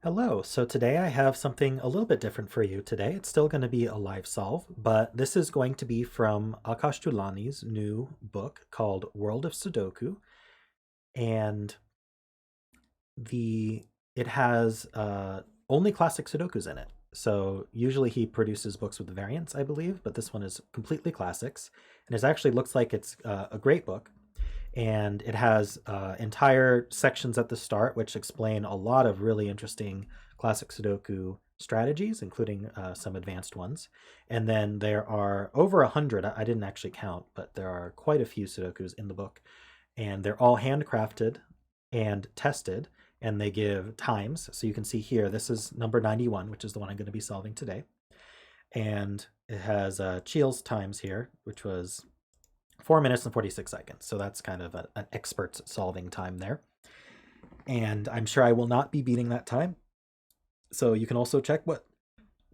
Hello, so today I have something a little bit different for you today. It's still going to be a live solve, but this is going to be from Akash Doulani's new book called World of Sudoku, and the it has only classic Sudokus in it. So usually he produces books with variants, I believe, but this one is completely classics, and it actually looks like it's a great book. And it has entire sections at the start which explain a lot of really interesting classic Sudoku strategies, including some advanced ones. And then there are over 100, I didn't actually count, but there are quite a few Sudokus in the book. And they're all handcrafted and tested, and they give times. So you can see here, this is number 91, which is the one I'm going to be solving today. And it has Chiel's times here, which was 4 minutes and 46 seconds. So that's kind of an expert's solving time there. And I'm sure I will not be beating that time. So you can also check what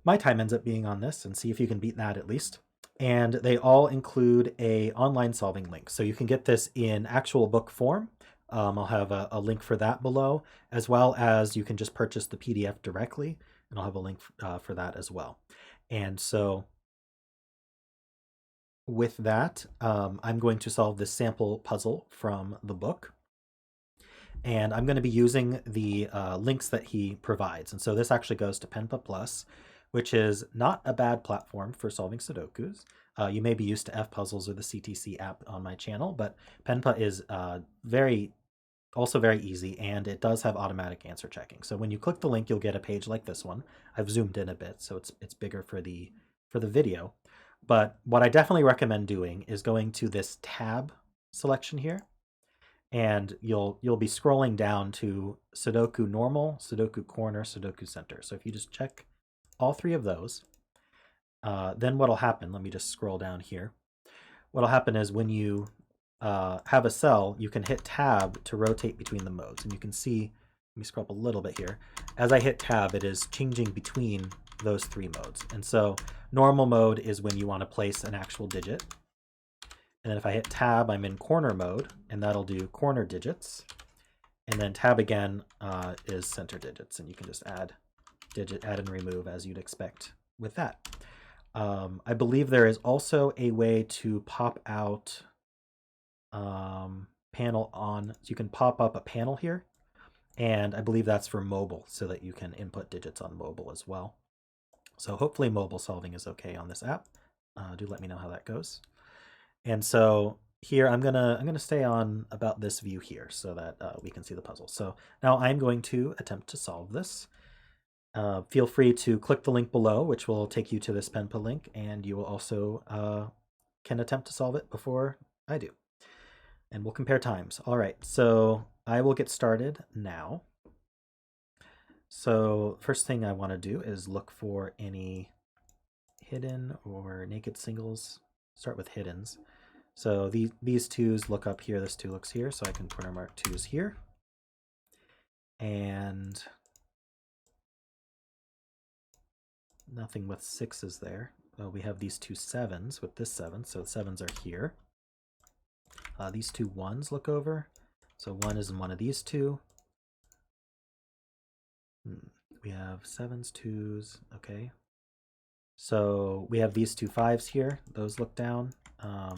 my time ends up being on this and see if you can beat that at least. And they all include a online solving link. So you can get this in actual book form. I'll have a link for that below, as well as you can just purchase the PDF directly, and I'll have a link for that as well. And so with that, I'm going to solve this sample puzzle from the book. And I'm going to be using the links that he provides. And so this actually goes to Penpa Plus, which is not a bad platform for solving Sudokus. You may be used to F-Puzzles or the CTC app on my channel, but Penpa is also very easy, and it does have automatic answer checking. So when you click the link, you'll get a page like this one. I've zoomed in a bit, so it's bigger for the video. But what I definitely recommend doing is going to this tab selection here, and you'll be scrolling down to Sudoku Normal, Sudoku Corner, Sudoku Center. So if you just check all three of those, then what'll happen, let me just scroll down here. What'll happen is when you have a cell, you can hit tab to rotate between the modes. And you can see, let me scroll up a little bit here. As I hit tab, it is changing between those three modes. And so normal mode is when you want to place an actual digit. And then if I hit tab, I'm in corner mode, and that'll do corner digits. And then tab again is center digits, and you can just add and remove as you'd expect with that. I believe there is also a way to pop out panel on, so you can pop up a panel here, and I believe that's for mobile, so that you can input digits on mobile as well. So hopefully mobile solving is okay on this app. Do let me know how that goes. And so here I'm gonna stay on about this view here so that we can see the puzzle. So now I'm going to attempt to solve this. Feel free to click the link below, which will take you to this Penpa link, and you will also can attempt to solve it before I do. And we'll compare times. All right, so I will get started now. So first thing I want to do is look for any hidden or naked singles. Start with hiddens. So these twos look up here, this two looks here, so I can corner mark twos here. And nothing with sixes there. Well, we have these two sevens with this seven, so sevens are here. These two ones look over, so one is in one of these two. We have sevens, twos, okay. So we have these two fives here, those look down.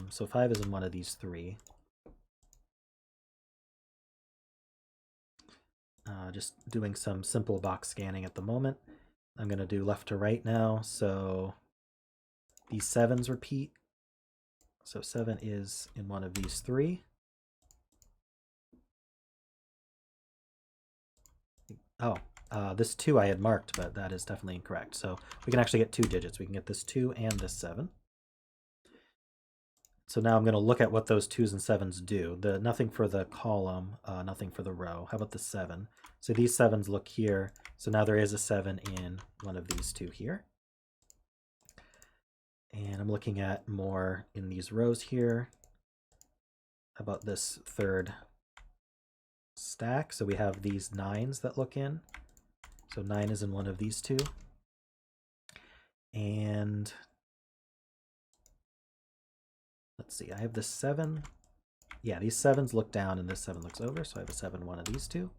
So 5 is in one of these three. Just doing some simple box scanning at the moment. I'm going to do left to right now. So these 7s repeat. So 7 is in one of these three. Oh, this 2 I had marked, but that is definitely incorrect. So we can actually get 2 digits. We can get this 2 and this 7. So now I'm going to look at what those 2s and 7s do. Nothing for the column, nothing for the row. How about the 7? So these 7s look here. So now there is a 7 in one of these two here. And I'm looking at more in these rows here. How about this third stack? So we have these 9s that look in. So 9 is in one of these two. And let's see, I have this 7. Yeah, these 7s look down and this 7 looks over, so I have a 7 in one of these two.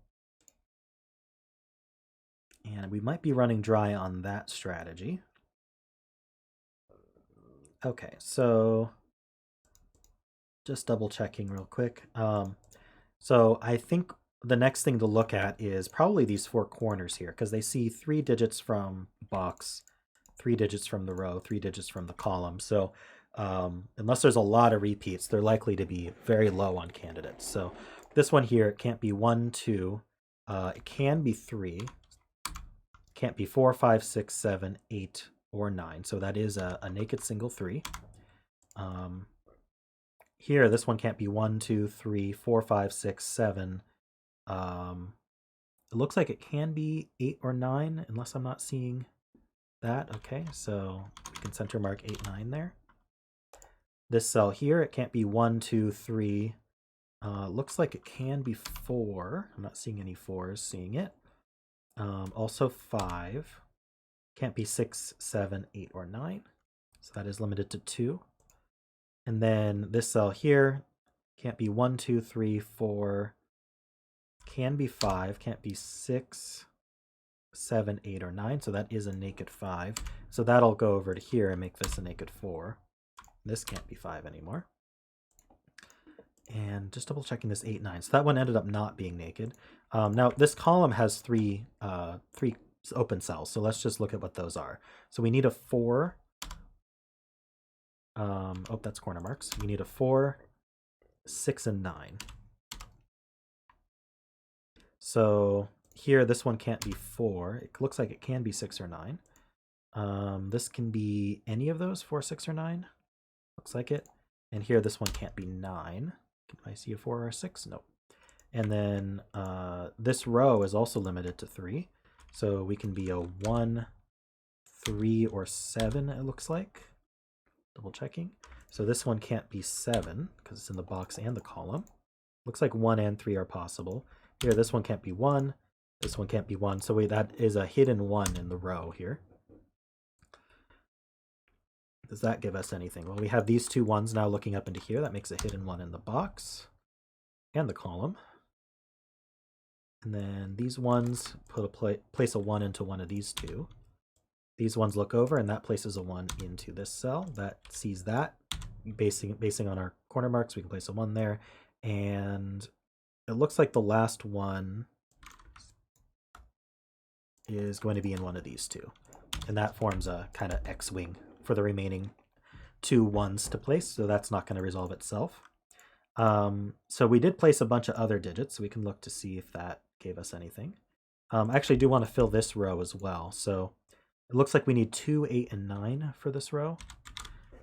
And we might be running dry on that strategy. Okay, so just double checking real quick. So I think the next thing to look at is probably these four corners here, because they see 3 digits from box, 3 digits from the row, 3 digits from the column. So unless there's a lot of repeats, they're likely to be very low on candidates. So this one here, it can't be 1, 2. It can be 3. Can't be 4, 5, 6, 7, 8, or 9. So that is a naked single 3. Here, this one can't be 1, 2, 3, 4, 5, 6, 7. It looks like it can be 8 or 9, unless I'm not seeing that. Okay, so we can center mark 8, 9 there. This cell here, it can't be 1, 2, 3. Looks like it can be 4. I'm not seeing any 4s, seeing it. Also 5. Can't be 6, 7, 8, or 9. So that is limited to 2. And then this cell here can't be 1, 2, 3, 4. Can be 5. Can't be 6, 7, 8, or 9. So that is a naked 5. So that'll go over to here and make this a naked 4. This can't be 5 anymore. And just double checking this 8, 9. So that one ended up not being naked. Now this column has three open cells. So let's just look at what those are. So we need a 4. Oh, that's corner marks. We need a 4, 6, and 9. So here, this one can't be 4. It looks like it can be 6 or 9. This can be any of those, 4, 6, or 9. Looks like it. And here, this one can't be 9. Can I see a 4 or a 6? Nope. And then this row is also limited to 3. So we can be a 1, 3, or 7, it looks like. Double checking. So this one can't be 7 because it's in the box and the column. Looks like 1 and 3 are possible. Here, this one can't be 1. This one can't be 1. So that is a hidden 1 in the row here. Does that give us anything? Well, we have these two 1s now looking up into here. That makes a hidden 1 in the box and the column. And then these 1s place a 1 into one of these two. These 1s look over, and that places a 1 into this cell. That sees that. Basing on our corner marks, we can place a 1 there. And it looks like the last one is going to be in one of these two. And that forms a kind of X-wing for the remaining 2 1s to place, so that's not going to resolve itself. So we did place a bunch of other digits, so we can look to see if that gave us anything. I actually do want to fill this row as well. So it looks like we need 2, 8, and 9 for this row.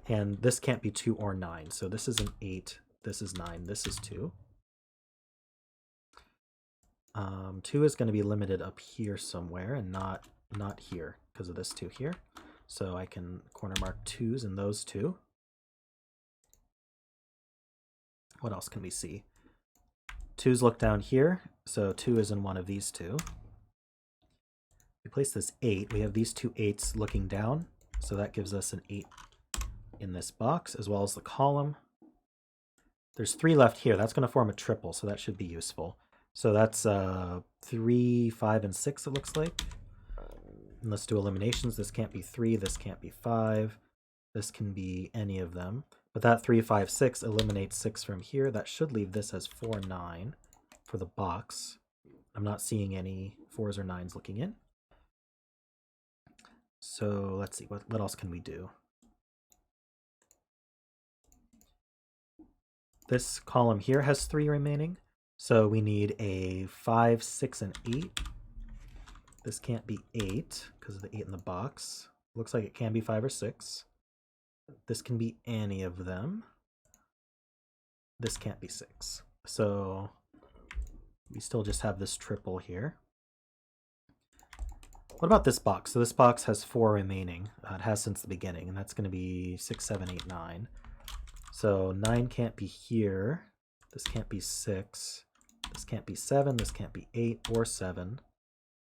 And this can't be 2 or 9. So this is an 8, this is 9, this is 2. 2 is going to be limited up here somewhere and not here because of this 2 here. So I can corner mark 2s in those 2. What else can we see? 2s look down here, so 2 is in one of these 2. We place this 8. We have these 2 8s looking down, so that gives us an 8 in this box, as well as the column. There's 3 left here. That's going to form a triple, so that should be useful. So that's 3, 5, and 6, it looks like. And let's do eliminations. This can't be 3, this can't be 5. This can be any of them. But that 3, 5, 6 eliminates 6 from here. That should leave this as 4, 9 for the box. I'm not seeing any 4s or 9s looking in. So let's see, what else can we do? This column here has 3 remaining. So we need a 5, 6, and 8. This can't be 8 because of the 8 in the box. Looks like it can be 5 or 6. This can be any of them. This can't be 6. So we still just have this triple here. What about this box? So this box has 4 remaining. It has since the beginning, and that's going to be 6, 7, 8, 9. So 9 can't be here. This can't be 6. This can't be 7. This can't be 8 or 7.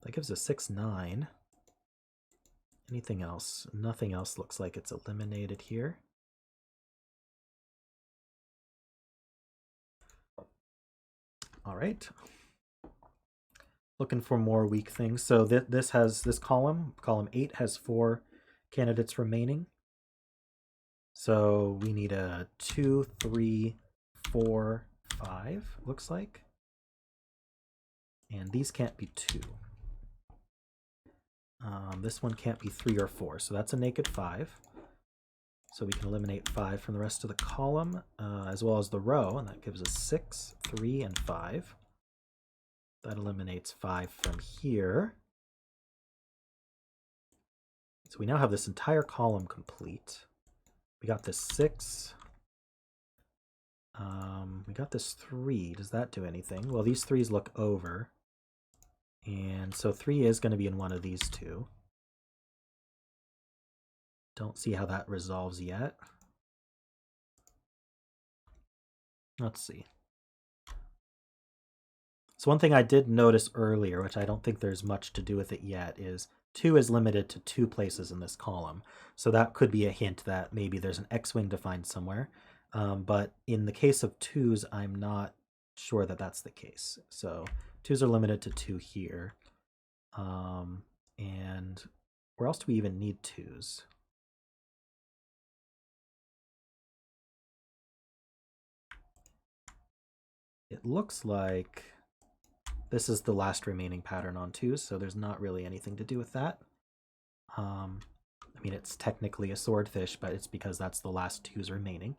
That gives us 6, 9. Anything else? Nothing else looks like it's eliminated here. All right. looking for more weak things. So this has this column 8 has 4 candidates remaining. So we need a 2, 3, 4, 5, looks like. And these can't be 2. This one can't be 3 or 4, so that's a naked 5. So we can eliminate 5 from the rest of the column, as well as the row, and that gives us 6, 3, and 5. That eliminates 5 from here. So we now have this entire column complete. We got this 6. We got this 3. Does that do anything? Well, these 3s look over. And so 3 is going to be in one of these two. Don't see how that resolves yet. Let's see. So one thing I did notice earlier, which I don't think there's much to do with it yet, is 2 is limited to 2 places in this column. So that could be a hint that maybe there's an X-wing defined somewhere. But in the case of 2s, I'm not sure that that's the case. So 2s are limited to 2 here. And where else do we even need 2s? It looks like this is the last remaining pattern on 2s, so there's not really anything to do with that. I mean, it's technically a swordfish, but it's because that's the last 2s remaining.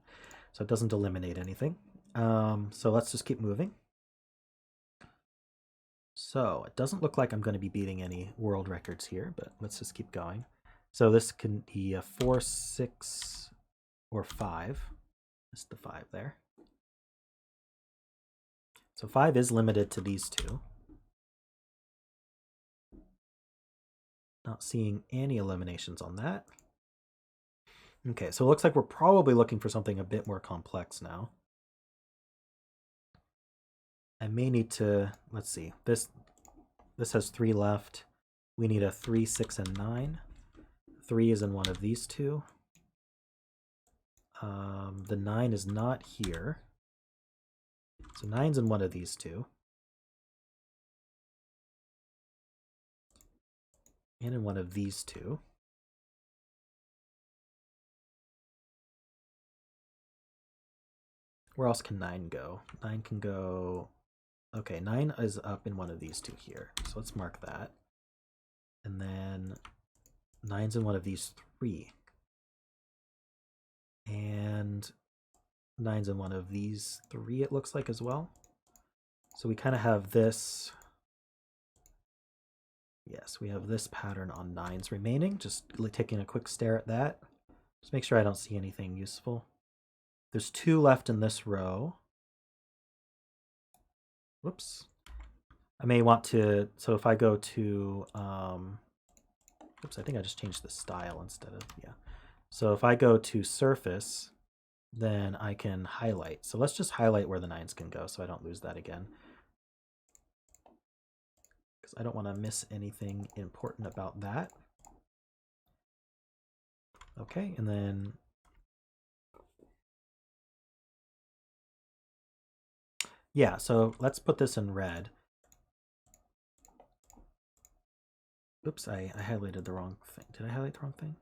So it doesn't eliminate anything. So let's just keep moving. So it doesn't look like I'm going to be beating any world records here, but let's just keep going. So this can be a 4, 6, or 5. That's the 5 there. So 5 is limited to these 2. Not seeing any eliminations on that. Okay, so it looks like we're probably looking for something a bit more complex now. I may need to, let's see, this has 3 left. We need a 3, 6, and 9. 3 is in one of these 2. The 9 is not here. So 9's in one of these 2. And in one of these 2. Where else can 9 go? 9 can go... Okay, 9 is up in one of these 2 here. So let's mark that. And then 9's in one of these 3. And 9's in one of these 3, it looks like, as well. So we kind of have this... Yes, we have this pattern on 9's remaining. Just taking a quick stare at that. Just make sure I don't see anything useful. There's 2 left in this row. Whoops. I may want to, so if I go to, oops, I think I just changed the style instead of, yeah. So if I go to surface, then I can highlight. So let's just highlight where the 9s can go so I don't lose that again. Because I don't want to miss anything important about that. Okay, and then yeah, so let's put this in red. Oops, I highlighted the wrong thing. Did I highlight the wrong thing?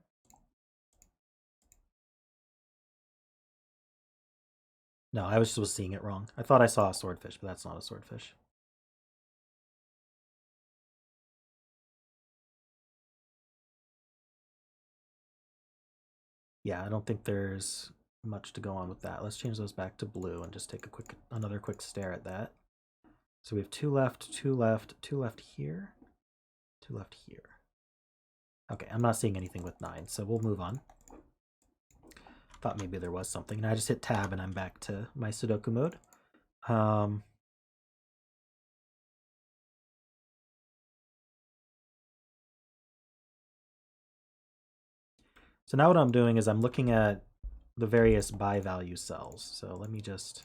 No, I was seeing it wrong. I thought I saw a swordfish, but that's not a swordfish. Yeah, I don't think there's much to go on with that. Let's change those back to blue and just take another quick stare at that. So we have 2 left, 2 left, 2 left here, 2 left here. Okay, I'm not seeing anything with 9, so we'll move on. Thought maybe there was something, and I just hit tab and I'm back to my Sudoku mode. So now what I'm doing is I'm looking at the various buy value cells. So let me just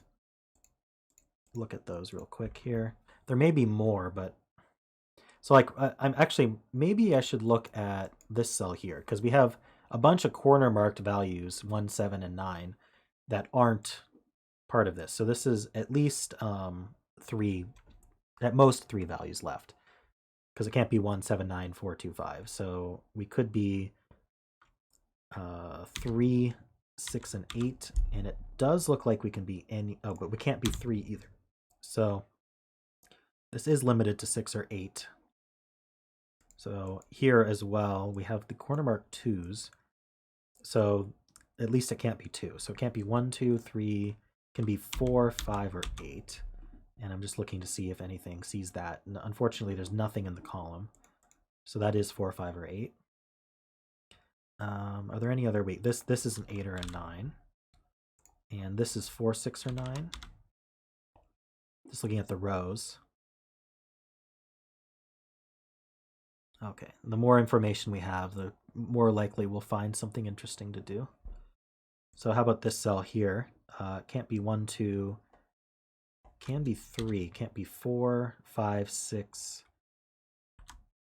look at those real quick here. There may be more, but so like I'm actually, maybe I should look at this cell here because we have a bunch of corner marked values, 1, 7, and 9, that aren't part of this. So this is at least 3, at most 3 values left. because it can't be 1, 7, 9, 4, 2, 5. So we could be 3, 6, and 8, and it does look like we can be any. Oh, but we can't be 3 either. So this is limited to 6 or 8. So here as well, we have the corner mark 2s. So at least it can't be 2. So it can't be 1, 2, 3. It can be 4, 5, or 8. And I'm just looking to see if anything sees that. And unfortunately, there's nothing in the column. So that is 4, 5, or 8. Are there any other? Wait, this is an 8 or a 9. And this is 4, 6, or 9. Just looking at the rows. Okay, the more information we have, the more likely we'll find something interesting to do. So how about this cell here? Can't be 1, 2, can be 3, can't be 4, 5, 6,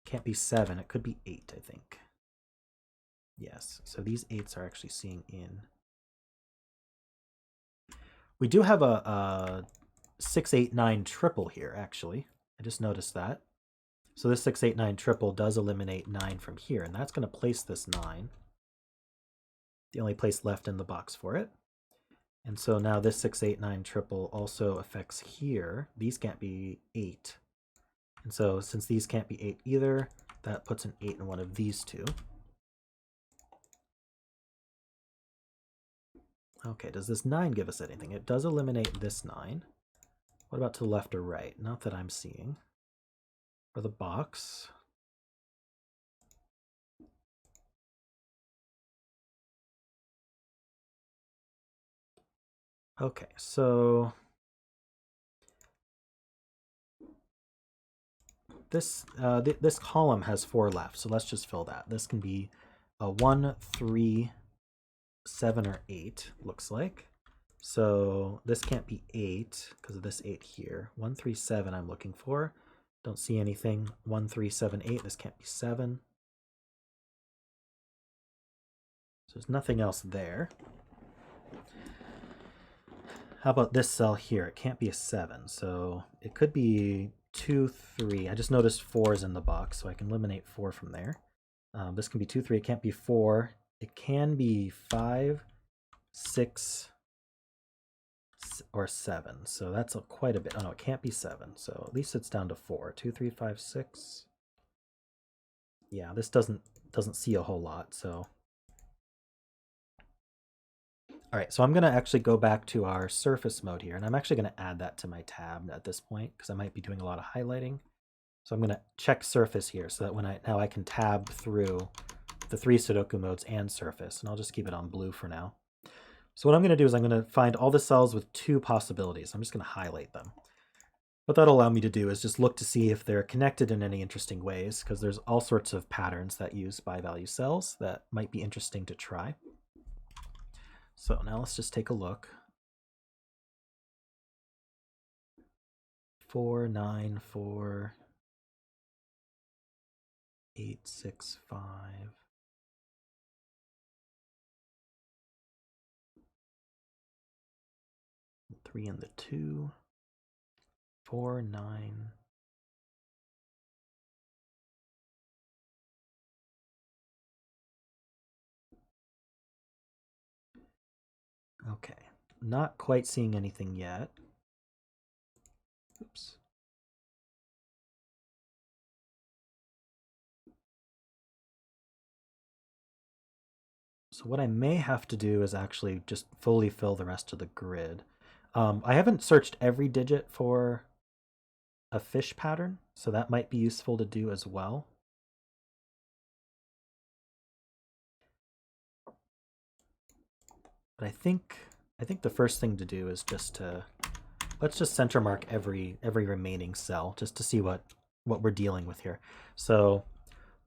can't be 7, it could be 8, I think. Yes, so these 8s are actually seeing in. We do have a 6, 8, 9 triple here, actually. I just noticed that. So this 6, 8, 9 triple does eliminate 9 from here, and that's going to place this 9. The only place left in the box for it. And so now this 6, 8, 9 triple also affects here. These can't be 8. And so since these can't be 8 either, that puts an 8 in one of these two. Okay, does this 9 give us anything? It does eliminate this 9. What about to the left or right? Not that I'm seeing. For the box. Okay, so this this column has 4 left, so let's just fill that. This can be a 1, 3, 7, or 8, looks like. So this can't be 8 because of this 8 here. 1, 3, 7 I'm looking for. Don't see anything. 1, 3, 7, 8. This can't be 7. So there's nothing else there. How about this cell here? It can't be a 7, so it could be 2, 3. I just noticed 4 is in the box, so I can eliminate 4 from there. This can be 2, 3. It can't be 4. It can be 5, 6, or 7. So that's quite a bit. Oh no, it can't be 7. So at least it's down to 4. 2, 3, 5, 6. Yeah, this doesn't see a whole lot, so. All right, so I'm going to actually go back to our surface mode here, and I'm actually going to add that to my tab at this point because I might be doing a lot of highlighting. So I'm going to check surface here so that now I can tab through the 3 Sudoku modes and surface, and I'll just keep it on blue for now. So what I'm going to do is I'm going to find all the cells with 2 possibilities. I'm just going to highlight them. What that'll allow me to do is just look to see if they're connected in any interesting ways, because there's all sorts of patterns that use by-value cells that might be interesting to try. So now let's just take a look. 4, 9, 4, 8, 6, 5. 3 and the 2. 4, 9. Okay, not quite seeing anything yet. Oops. So what I may have to do is actually just fully fill the rest of the grid. I haven't searched every digit for a fish pattern, so that might be useful to do as well. But I think the first thing to do is let's just center mark every remaining cell just to see what we're dealing with here. So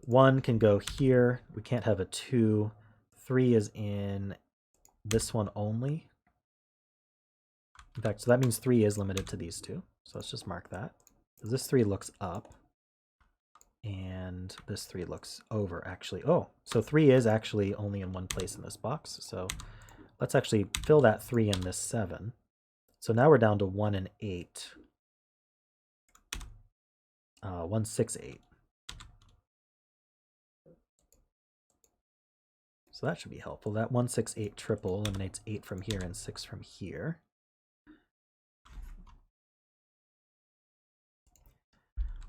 1 can go here. We can't have a 2. 3 is in this one only. In fact, so that means 3 is limited to these 2. So let's just mark that. This 3 looks up, and this 3 looks over, actually. Oh, so 3 is actually only in one place in this box. So let's actually fill that 3 in this 7. So now we're down to 1 and 8. 1, 6, 8. So that should be helpful. That 168 triple eliminates 8 from here and 6 from here.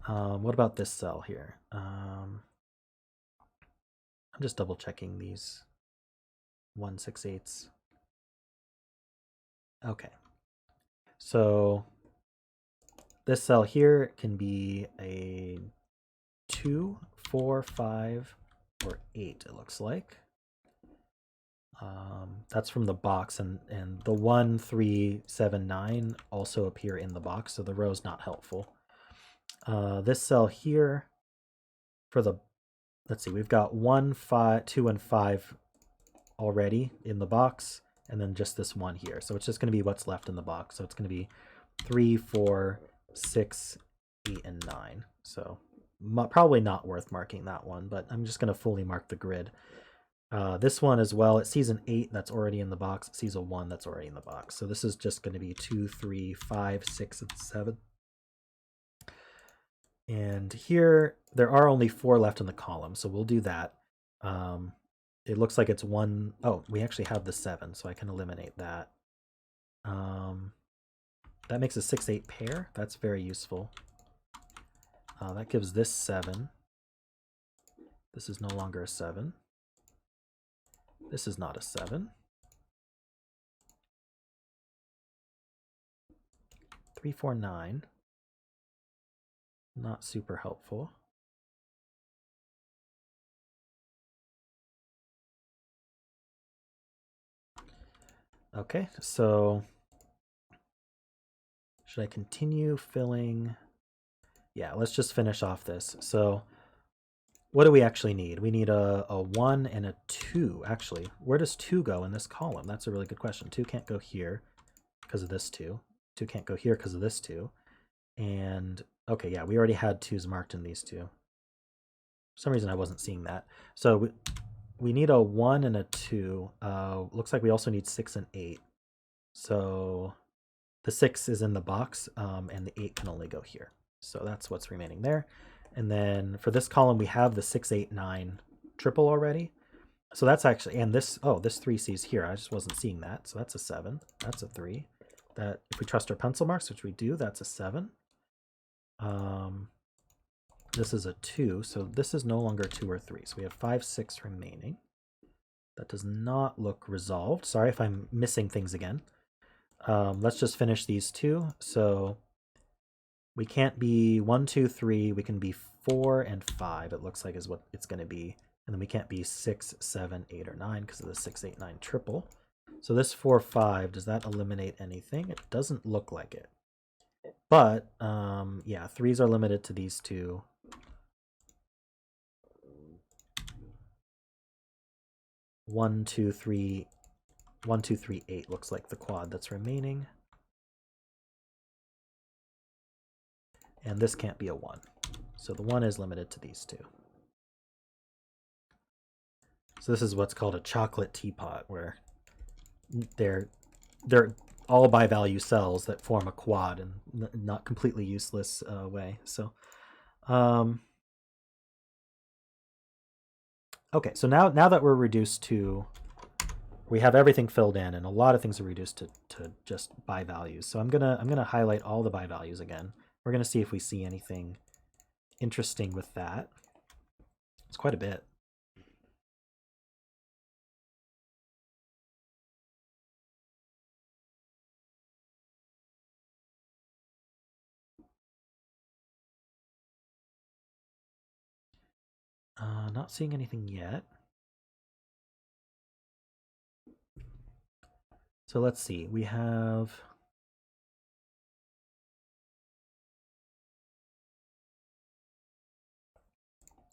What about this cell here? I'm just double checking these 168s. Okay. So this cell here can be a 2, 4, 5, or 8, it looks like. That's from the box, and the 1, 3, 7, 9 also appear in the box, so the row's not helpful. This cell here, for the, let's see, we've got 1, 5, 2, and 5 already in the box, and then just this one here. So it's just going to be what's left in the box. So it's going to be 3, 4, 6, 8, and 9. So probably not worth marking that one, but I'm just going to fully mark the grid. This one as well, it sees an 8 that's already in the box. It sees a 1 that's already in the box. So this is just going to be 2, 3, 5, 6, and 7. And here, there are only 4 left in the column, so we'll do that. It looks like it's 1. Oh, we actually have the 7, so I can eliminate that. That makes a 6-8 pair. That's very useful. That gives this 7. This is no longer a 7. This is not a 7. 3, 4, 9. Not super helpful. Okay, so should I continue filling? Yeah, let's just finish off this. So what do we actually need? We need a 1 and a 2, actually. Where does 2 go in this column? That's a really good question. 2 can't go here because of this 2. 2 can't go here because of this 2. And, okay, yeah, we already had 2s marked in these two. For some reason I wasn't seeing that. So we need a 1 and a 2. Looks like we also need 6 and 8. So the 6 is in the box, and the 8 can only go here. So that's what's remaining there. And then for this column, we have the 6, 8, 9 triple already. So that's actually, and this, oh, this 3 sees here. I just wasn't seeing that. So that's a 7. That's a 3. That, if we trust our pencil marks, which we do, that's a 7. This is a 2. So this is no longer 2 or 3. So we have 5, 6 remaining. That does not look resolved. Sorry if I'm missing things again. Let's just finish these 2. So we can't be 1, 2, 3. We can be 4 and 5, it looks like, is what it's going to be. And then we can't be 6, 7, 8, or 9 because of the 6, 8, 9 triple. So this 4, 5, does that eliminate anything? It doesn't look like it. But, yeah, 3s are limited to these 2. 1, 2, 3, 1, 2, 3, 8 looks like the quad that's remaining. And this can't be a 1. So the 1 is limited to these 2. So this is what's called a chocolate teapot, where they're all by value cells that form a quad in not completely useless way. So, okay, so now that we're reduced to, we have everything filled in, and a lot of things are reduced to just by values. So I'm gonna highlight all the by values again. We're gonna see if we see anything interesting with that. It's quite a bit. Not seeing anything yet. So let's see. We have,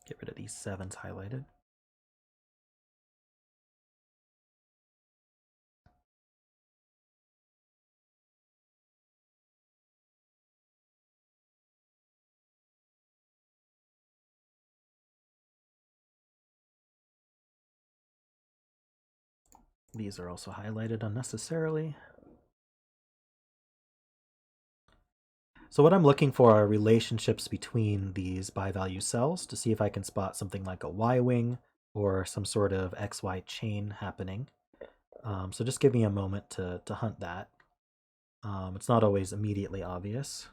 get rid of these 7s highlighted. These are also highlighted unnecessarily. So what I'm looking for are relationships between these by value cells to see if I can spot something like a Y-wing or some sort of XY chain happening. So just give me a moment to hunt that. It's not always immediately obvious.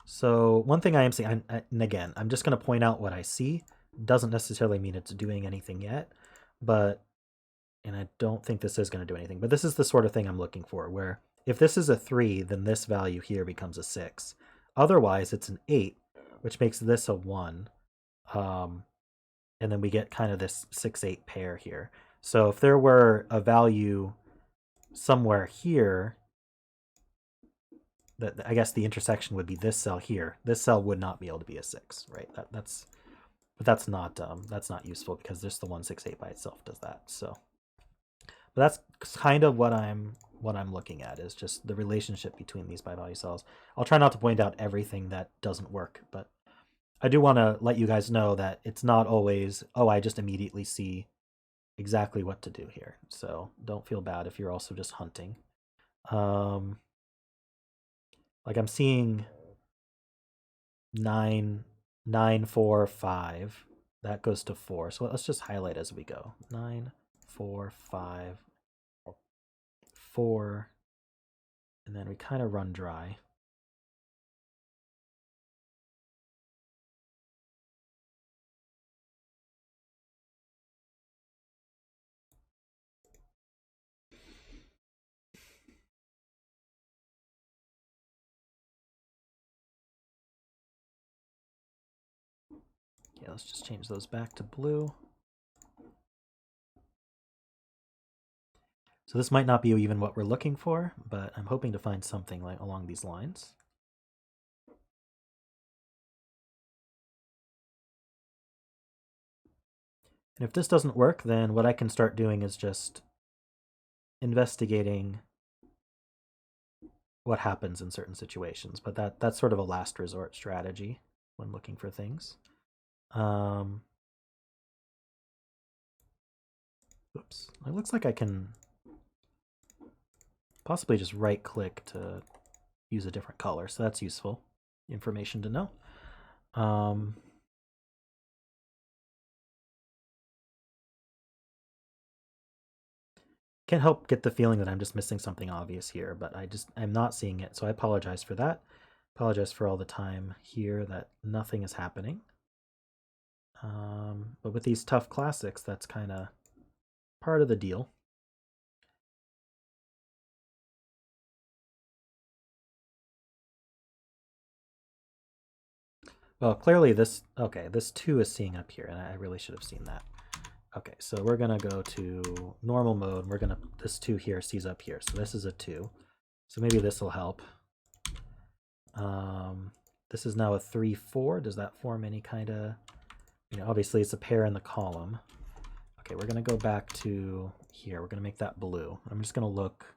So one thing I am seeing, and again, I'm just going to point out what I see. Doesn't necessarily mean it's doing anything yet, but, and I don't think this is going to do anything, but this is the sort of thing I'm looking for, where if this is a 3, then this value here becomes a 6. Otherwise, it's an 8, which makes this a 1. And then we get kind of this 6-8 pair here. So if there were a value somewhere here, that I guess the intersection would be this cell here. This cell would not be able to be a 6, right? But that's not useful because just the 168 by itself does that. So, but that's kind of what I'm looking at, is just the relationship between these by-value cells. I'll try not to point out everything that doesn't work, but I do want to let you guys know that it's not always, oh, I just immediately see exactly what to do here. So don't feel bad if you're also just hunting. Like I'm seeing 9, 9, 4, 5. That goes to 4. So let's just highlight as we go. 9, 4, 5, 4, and then we kind of run dry. Yeah, let's just change those back to blue. So this might not be even what we're looking for, but I'm hoping to find something like along these lines. And if this doesn't work, then what I can start doing is just investigating what happens in certain situations. But that's sort of a last resort strategy when looking for things. Oops. It looks like I can possibly just right click to use a different color. So that's useful information to know. Can't help get the feeling that I'm just missing something obvious here, but I'm not seeing it. So I apologize for that. Apologize for all the time here that nothing is happening. But with these tough classics, that's kind of part of the deal. Well, clearly this 2 is seeing up here, and I really should have seen that. Okay, so we're gonna go to normal mode. This 2 here sees up here, so this is a 2. So maybe this will help. This is now a 3, 4. Does that form any kind of, obviously it's a pair in the column. Okay, we're gonna go back to here. We're gonna make that blue. I'm just gonna look.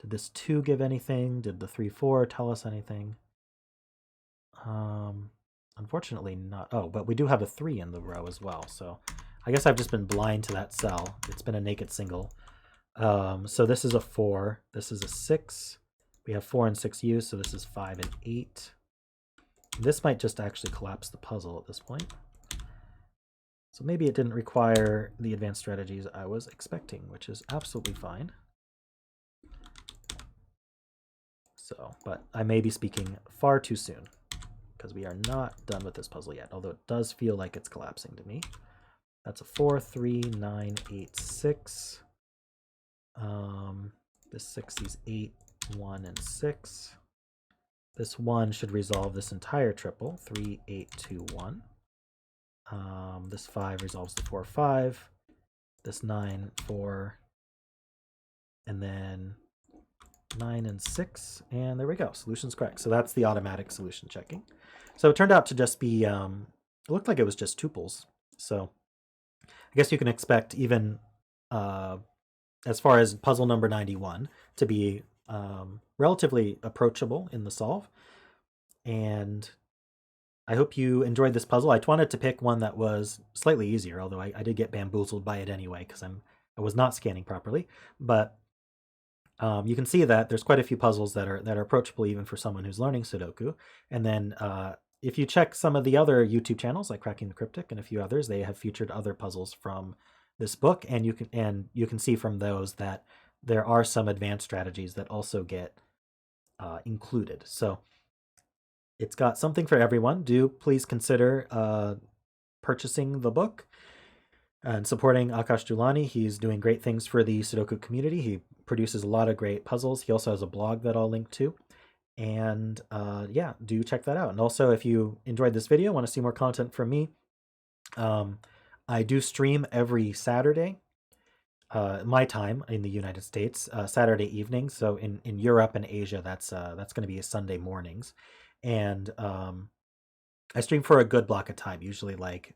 Did this 2 give anything? Did the 3, 4 tell us anything? Unfortunately not. Oh, but we do have a 3 in the row as well. So I guess I've just been blind to that cell. It's been a naked single. So this is a 4. This is a 6. We have 4 and 6 used, so this is 5 and 8. This might just actually collapse the puzzle at this point. So maybe it didn't require the advanced strategies I was expecting, which is absolutely fine. So, but I may be speaking far too soon because we are not done with this puzzle yet, although it does feel like it's collapsing to me. That's a 4, 3, 9, 8, 6. This 6 sees 8, 1, and 6. This 1 should resolve this entire triple, 3, 8, 2, 1. This 5 resolves the 4, 5. This 9, 4. And then 9 and 6. And there we go. Solution's correct. So that's the automatic solution checking. So it turned out to just be, it looked like it was just tuples. So I guess you can expect even as far as puzzle number 91 to be relatively approachable in the solve. And I hope you enjoyed this puzzle. I wanted to pick one that was slightly easier, although I did get bamboozled by it anyway because I was not scanning properly. But you can see that there's quite a few puzzles that are approachable even for someone who's learning Sudoku. And then if you check some of the other YouTube channels like Cracking the Cryptic and a few others, they have featured other puzzles from this book, and you can see from those that there are some advanced strategies that also get included. So it's got something for everyone. Do please consider purchasing the book and supporting Akash Doulani. He's doing great things for the Sudoku community. He produces a lot of great puzzles. He also has a blog that I'll link to. And yeah, do check that out. And also, if you enjoyed this video, want to see more content from me, I do stream every Saturday, my time in the United States, Saturday evening. So in Europe and Asia, that's going to be Sunday mornings. And I stream for a good block of time, usually like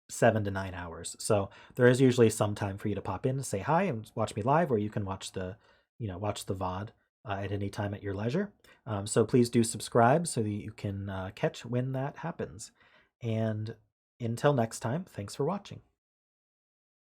7 to 9 hours. So there is usually some time for you to pop in and say hi and watch me live, or you can watch the VOD at any time at your leisure. So please do subscribe so that you can catch when that happens. And until next time, thanks for watching.